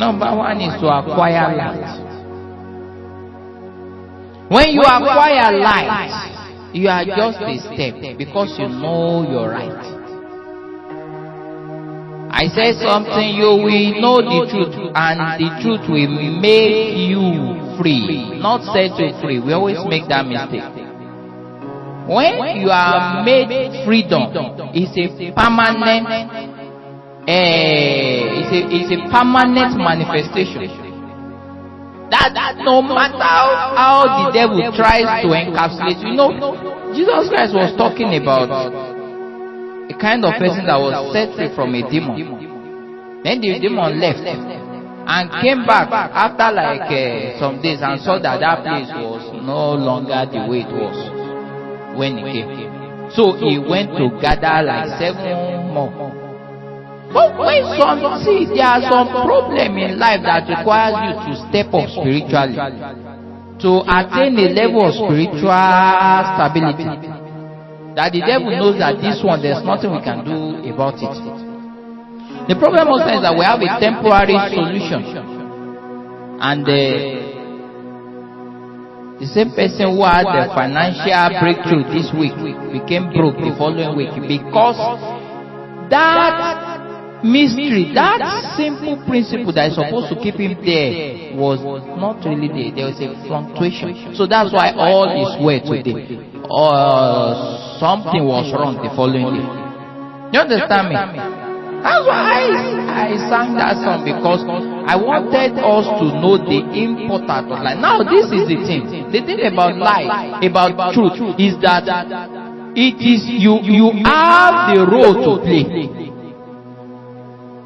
Number one is to acquire light. When you acquire light, you are just a step because you know you're right. I say something, you will know the truth, and the truth will make you free, not set you free. We always make that mistake. When you are made freedom, it's a permanent, it's a permanent manifestation. That no matter how the devil tries to encapsulate, you know, Jesus Christ was talking about a kind of person that was set free from a demon. Then the demon left and came back after like some days and saw that that place was no longer the way it was when he came. So he went to gather like 7 more. But when there are some problem in life that requires you to step up spiritually to attain a level of spiritual stability, that the devil knows that this one, there's nothing we can do about it. The problem also is that we have a temporary solution. And the same person who had the financial breakthrough this week became broke the following week because that mystery, that simple principle that is supposed to keep him there was not really there. There was a fluctuation. So that's why all is well today. Something was wrong the following day. You understand me? That's why I sang that song, because I wanted us to know the importance of life. Now this is the thing. The thing about life, about truth, is that it is you have the role to play.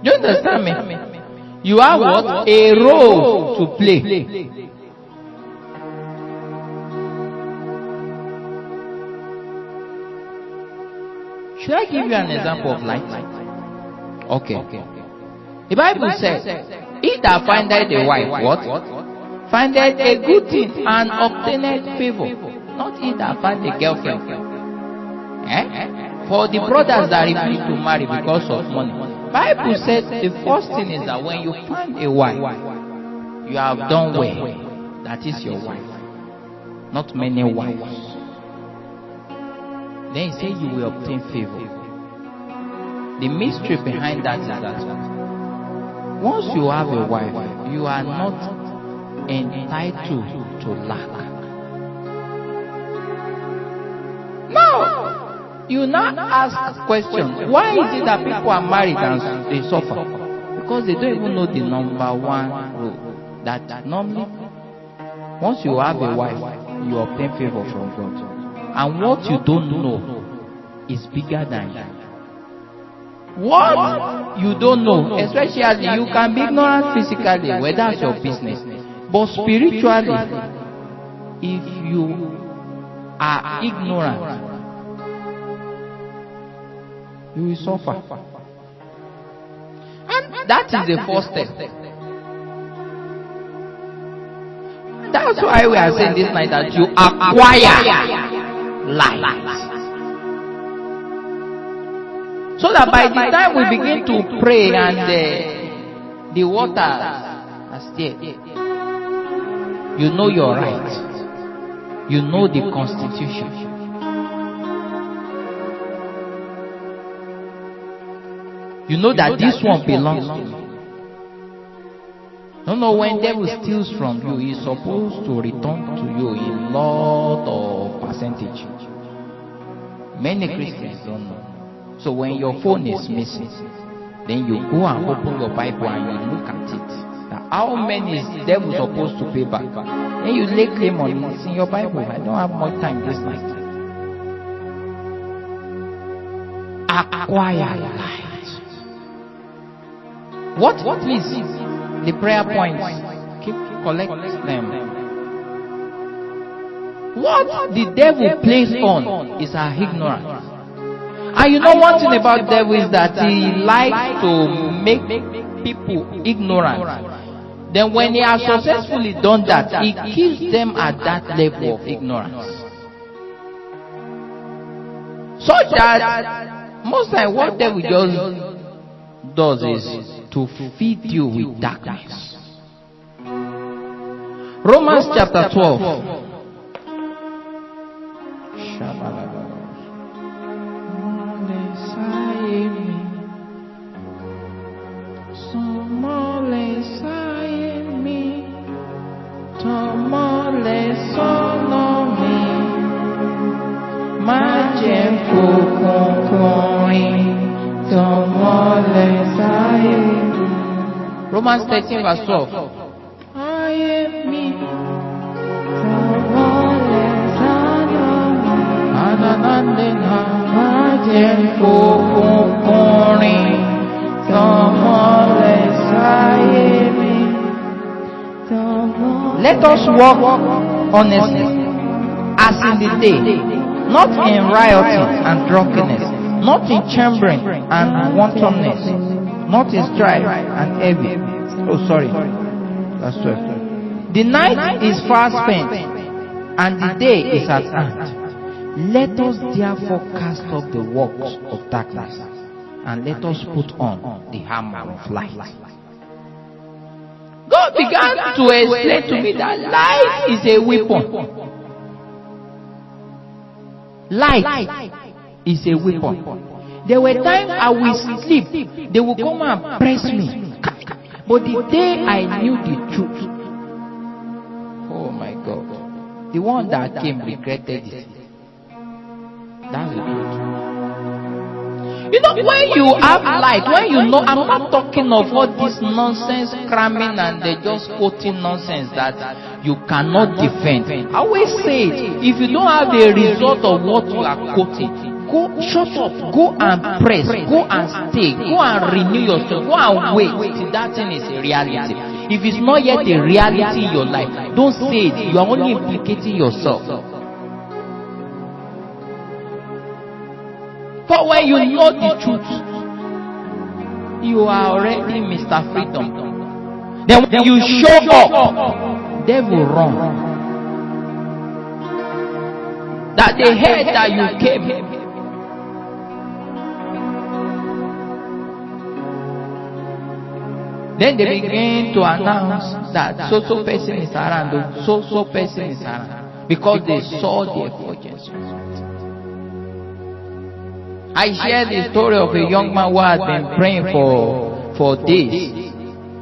You understand me? You have what? A role to play. Should I give you an example of light? Okay. The Bible says, he that findeth a wife, what? Findeth a good thing and obtaineth favor. Not he that find a girlfriend. For the brothers that refuse to marry because of money. Bible says the first thing is that when you find a wife, you have done well. That is your wife. Not many wives. Then he said you will obtain favor. The mystery behind that is that once you have a wife, you are not entitled to lack. Now, you now ask questions. Why is it that people are married and they suffer? Because they don't even know the number one rule. That normally, once you have a wife, you obtain favor from God. And what you don't know is bigger than you. What you don't know, especially you can be ignorant physically, well, that's your business. But spiritually, if you are ignorant, you will suffer. And that is the first step. That's why we are saying this night that you acquire light. So that by the time we begin to pray and the water are still, you know you're right. You know the constitution. You know that this one belongs to me. No, when devil steals from you, he's supposed to return to you in lot of percentage. Many Christians don't know. So when your phone is missing, then you go and open your Bible and you look at it. Now, how many is the devil supposed to pay back? Then you lay claim on it. It's in your Bible. I don't have much time this night. Acquire light. What? Please. The prayer points. Collect them. What the devil plays on is our ignorance. And you know one thing about the devil is that he likes to make people ignorant. Then when he has successfully done that, he keeps them at that level of ignorance. Such that most times what devil just does is to feed you with darkness. Romans chapter 12. Romans 13 verse 12. Let us walk honestly as in the day, not in rioting and drunkenness, not in chambering and wantonness, not in strife and envy. Oh, sorry. That's 12. The night is far spent, and the day is at hand. Let us therefore cast off the works of darkness, and let us put on the armor of light. God began to explain to me that light is a weapon. Light is a weapon. There were times I will sleep, they will come and press me. But the day I knew the truth, oh my God, the one that came regretted it. That's the truth. You know, when you have light, when you know, I'm not talking of all this nonsense cramming and they just quoting nonsense that you cannot defend. I always say it, if you don't have the result of what you are quoting, go, shut up, go and press, go and stay, go and renew yourself, go and wait till that thing is a reality. If it's not yet a reality in your life, don't say it, you are only implicating yourself. But when you know the truth, you are already Mr. Freedom. Then when you show up, devil run. That they heard that you came. Then they begin to announce that so person is around, so person is around, because they saw the effulgence. I shared the story of a young man who had been praying for days,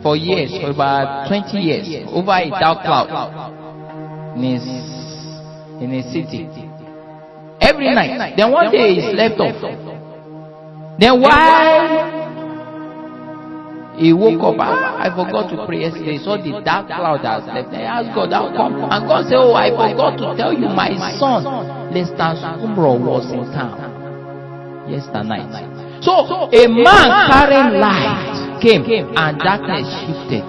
for years, for about 20 years, over a dark cloud in a city. Every night. Then one day he slept off. Then while he woke up, I forgot to pray yesterday. He saw the dark cloud that slept. I asked God, how come? And God said, oh, I forgot to tell you, my son, Lester Skumbro was in town yesterday night. So a man carrying light came and darkness shifted.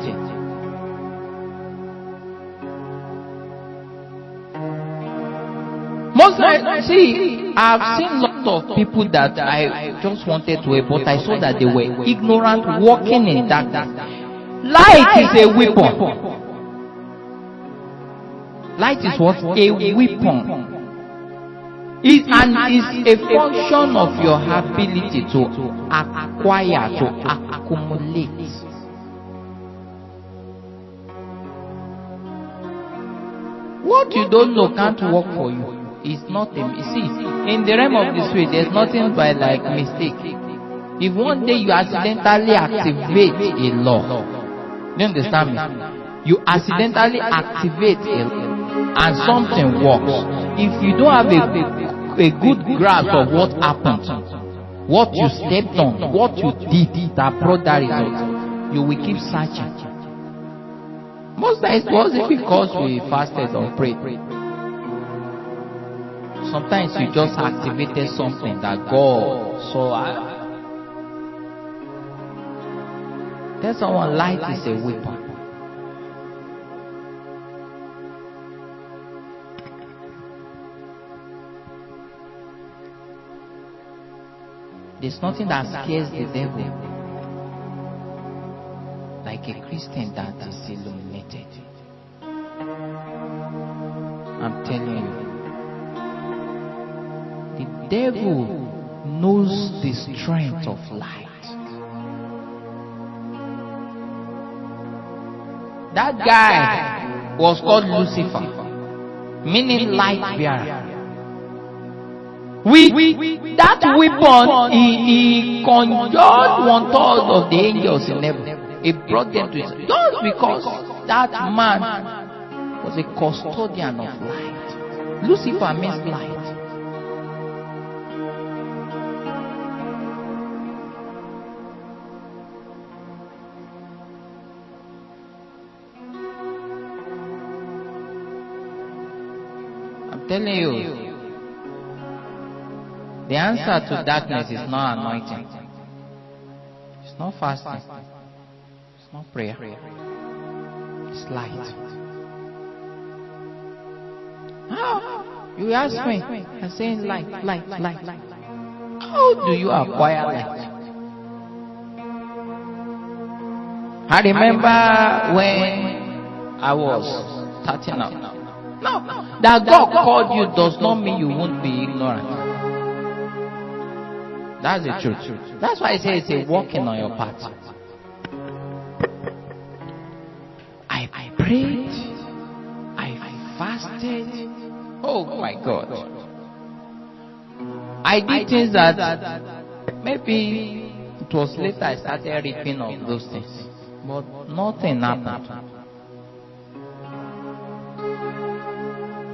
Most see, I've seen lots of people that I just wanted to help, but I saw that they were ignorant, walking in darkness. Light is a weapon. Light is what? A weapon. Is a function of your ability to acquire, to accumulate. What you don't know can't work for you. It's nothing. You see, in the realm of the spirit, there's nothing by like mistake. If one day you accidentally activate a law, do you understand me? You accidentally activate a law and something works. If you don't have a good grasp of what happened, what you stepped on, what you did that brought that result, you will keep searching. Most times it wasn't because we fasted or prayed. Sometimes you just activated something that God saw. Tell someone light is a weapon. There's nothing that scares the devil like a Christian that is illuminated. I'm telling you, the devil knows the strength of light. That guy was called Lucifer, meaning light bearer. That weapon, he conjured 1/3 of the angels in heaven. He brought them to his, just because that man was a custodian of light. Lucifer means light. I'm telling you, the answer to darkness is not anointing. It's not fasting. It's not prayer. It's light. How? You ask me. I'm saying light. How do you acquire light? I remember when I was starting out. No. That God called you does not mean you won't be ignorant. That's the truth. That's why I say it's a walking on your path. I prayed. I fasted. Oh my God. I did things that maybe it was later I started reaping of those things. But nothing happened.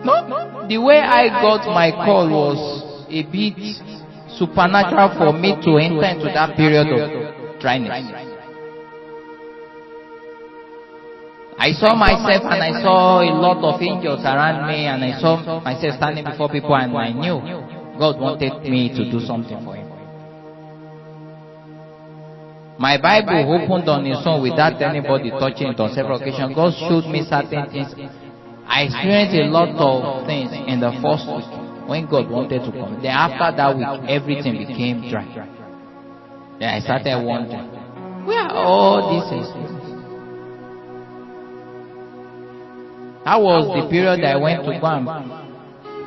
No. The way I got my call was a bit supernatural for me to enter into that period of dryness. I saw myself and I saw a lot of angels around me, and I saw myself standing before people, and I knew God wanted me to do something for Him. My Bible opened on its own without anybody touching it on several occasions. God showed me certain things. I experienced a lot of things in the first week when God wanted to come. Then after that week, everything became dry. Then I started wondering, where are all these things? That was the period I went to Guam.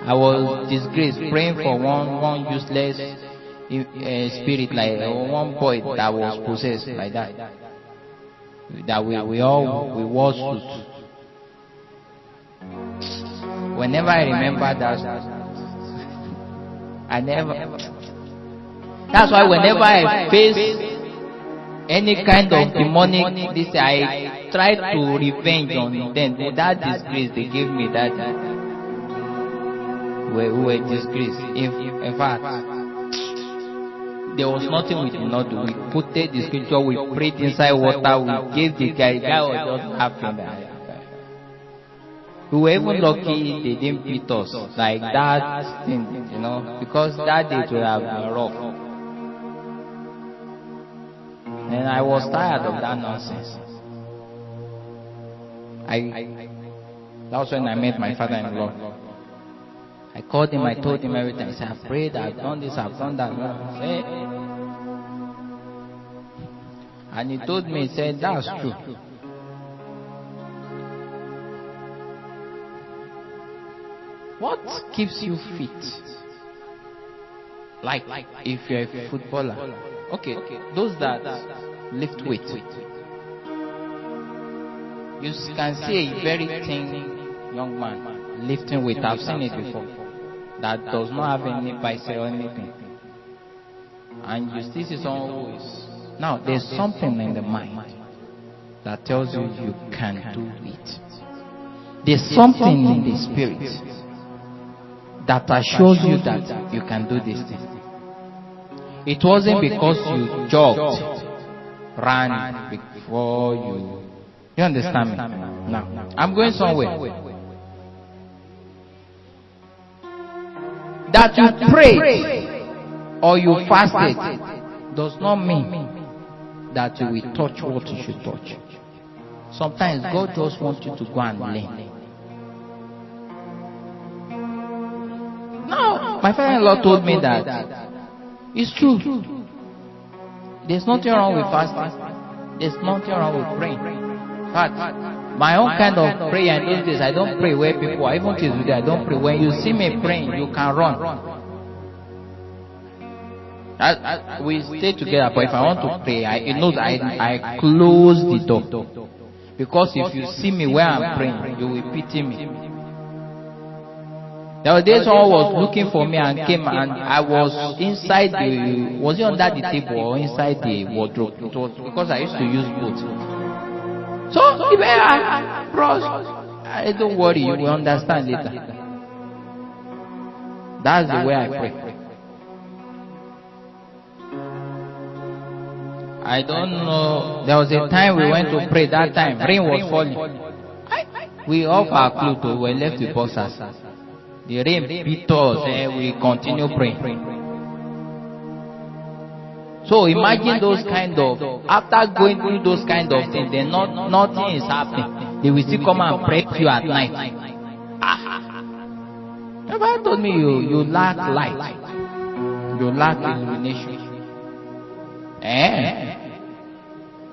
I was disgraced, praying for one useless spirit, like one boy that was possessed like that. That we wore suits. Whenever I remember that, that's why whenever I face any kind of demonic this, I try to revenge on them. That disgrace they gave me, that we were disgraced. In fact, there was nothing we did not do. We put the scripture, we prayed inside water, we gave the guy was just happy. We were even lucky they didn't beat us like that thing, because that day would have been rough. And I was tired of that nonsense. That was when I met my father-in-law. I called him, I told him everything. I said, I've prayed, I've done this, I've done that. And he told me, he said, that's true. What keeps you fit? Like if you're a footballer. Okay, those that lift weight. You can see a very thin young man lifting weight. I've seen it before. That does not have any bicep or anything. And you still see someone who is... Now, there's something in the mind that tells you you can do it. There's something in the spirit that assures you that you can do this thing. It wasn't because you jogged, ran before you... You understand me? Now, I'm going somewhere. That you prayed or you fasted does not mean that you will touch what you should touch. Sometimes God just wants you to go and learn. No, my father-in-law told me that it's true. There's nothing wrong with fasting. There's nothing wrong with praying. But my own kind of prayer in those days, I don't pray where people are. Even kids with it, I don't pray. When you see me praying, you can run. We stay together, but if I want to pray, I close the door. Because if you see me where I'm praying, you will pity me. There was day someone was looking for me and came, and I was inside the, was it under the table or inside the wardrobe? It was because I used to use both. So, bros, don't worry, you will understand later. That's the way I pray. I don't know. There was a time we went to pray. That time, rain was falling. We off our clothes, we were left with boxers. The rain beat us and we continue praying. So imagine those kind of, after going through those kind of things, then nothing is happening. They will still come and pray for you at night. Nobody told me you lack light. You lack illumination.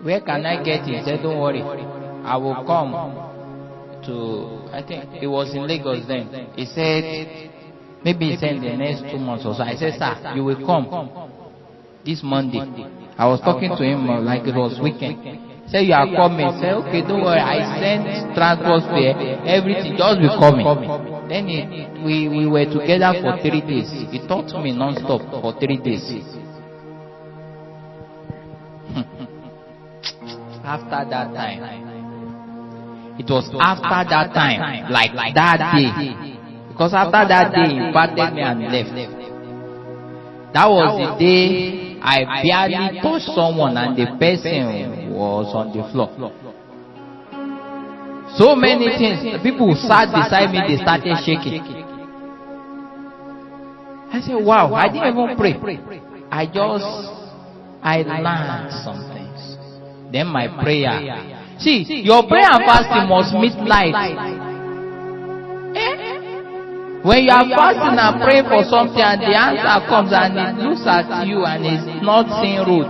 Where can I get it? He said, don't worry. I will come to, I think it was in Lagos then. He said, maybe he said in the next 2 months or so. I said, sir, you will come this Monday. I was talking to him like it was weekend. He said, you are coming. I said, okay, don't worry. I sent transport fare, everything, just be coming. Then we were together for 3 days. He talked to me non-stop for 3 days. After that time, it was after that time, like that day, because after that day, he invited me and left. That was the day I barely touched someone and the person was on the floor. So many things. People sat beside me, they started shaking. I said, wow, I didn't even pray. I learned some things. Then my prayer. See, your prayer and fasting must meet light. When you are fasting and praying for something and the answer comes and it looks at you and it's not seeing road,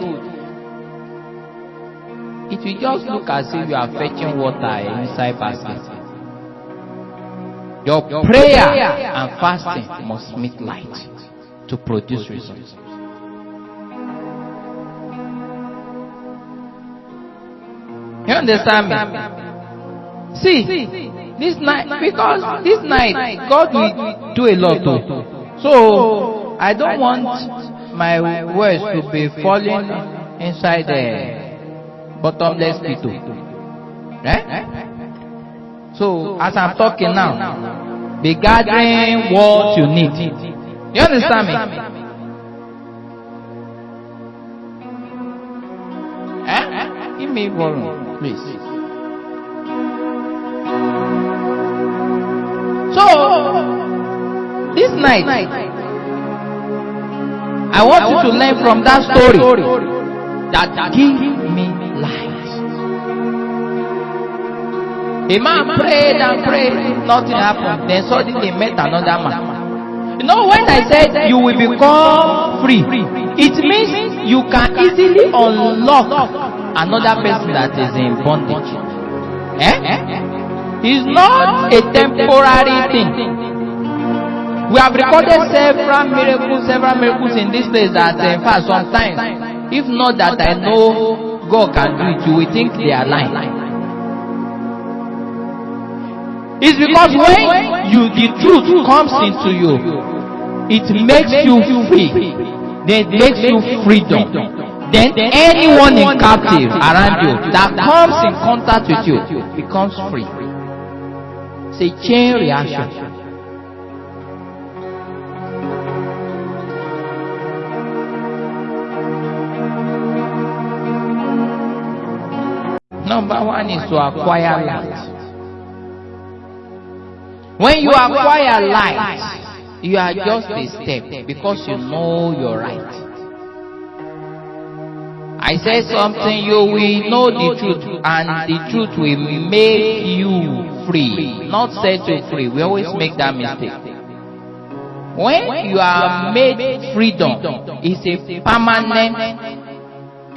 it will just look as if you are fetching water inside basket. Your prayer and fasting must meet light to produce results. You understand me? See, this night, because this night, God will do a lot too. So, I don't want my words to be falling inside the bottomless pit. Right? So, as I'm talking now, be gathering what you need. You understand me? Give me one. Please. So, this night, I want you to learn from that story that give me light. A man prayed and prayed, nothing happened. Then suddenly met another man. You know, when I said you will become free, it means you can easily unlock another person that is in bondage. It's not a temporary thing. We have recorded several miracles in this place that in fact sometimes, if not that I know God can do it, you will think they are lying. It's because when the truth comes into you, it makes you free. Then it makes you freedom. Then anyone in captive around you that comes in contact with you becomes free. It's a chain reaction. Number one is to acquire light. When you acquire light, you are just a step because you know your right. I said something, you will know the truth, and the truth will make you free, not set you free. We always make that mistake. When you are made freedom, it's a permanent,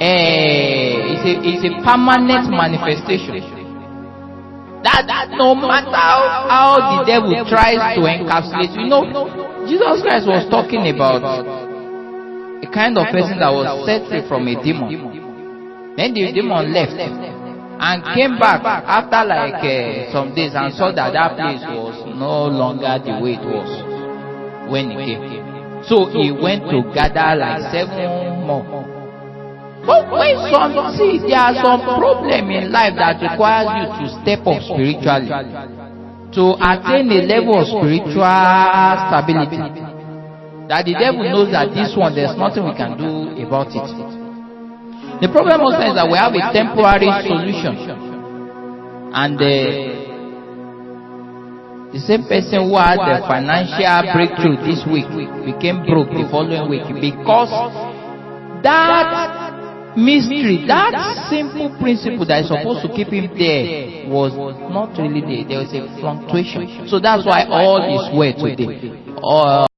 it's a permanent manifestation. That no matter how the devil tries to encapsulate, you know, Jesus Christ was talking about a kind of person that was set free from a demon. Then the demon left, and and came back after like some days and saw that that place was no longer the way it was when he came. So he went to gather like 7 more. But when there are some problem in life that requires you to step up spiritually to attain a level of spiritual stability, that the devil knows that this one, there's nothing we can do about it. The problem also is that we have a temporary solution, and the same person who had the financial breakthrough this week became broke the following week, because that mystery, that simple principle that is supposed to keep him there was not really there. There was a fluctuation. So that's why all is well today.